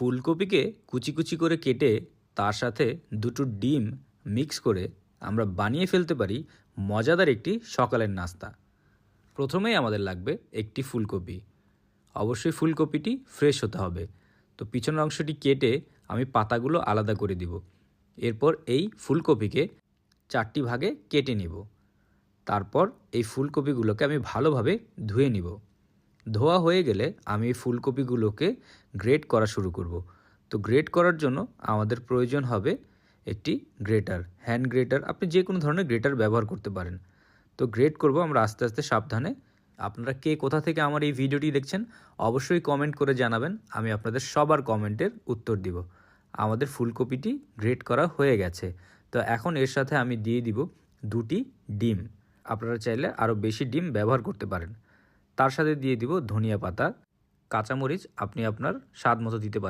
ফুলকপিকে কুচি কুচি করে কেটে তার সাথে দুটো ডিম মিক্স করে আমরা বানিয়ে ফেলতে পারি মজাদার একটি সকালের নাস্তা। প্রথমেই আমাদের লাগবে একটি ফুলকপি। অবশ্যই ফুলকপিটি ফ্রেশ হতে হবে। তো পিছনের অংশটি কেটে আমি পাতাগুলো আলাদা করে দিব। এরপর এই ফুলকপিকে 4টি ভাগে কেটে নিব। তারপর এই ফুলকপিগুলোকে আমি ভালোভাবে ধুয়ে নিব। ধোয়া হয়ে গেলে আমি এই ফুলকপিগুলোকে গ্রেট করা শুরু করব। তো গ্রেট করার জন্য আমাদের প্রয়োজন হবে একটি গ্রেটার, হ্যান্ড গ্রেটার। আপনি যে কোনো ধরনের গ্রেটার ব্যবহার করতে পারেন। তো গ্রেট করব আমরা আস্তে আস্তে সাবধানে। আপনারা কে কোথা থেকে আমার এই ভিডিওটি দেখছেন অবশ্যই কমেন্ট করে জানাবেন, আমি আপনাদের সবার কমেন্টের উত্তর দিব। আমাদের ফুলকপিটি গ্রেট করা হয়ে গেছে। তো এখন এর সাথে আমি দিয়ে দিব 2টি ডিম। আপনারা চাইলে আরও বেশি ডিম ব্যবহার করতে পারেন। তার সাথে দিয়ে দিব ধনিয়া পাতা, কাঁচামরিচ আপনি আপনার স্বাদ মতো দিতে পারেন।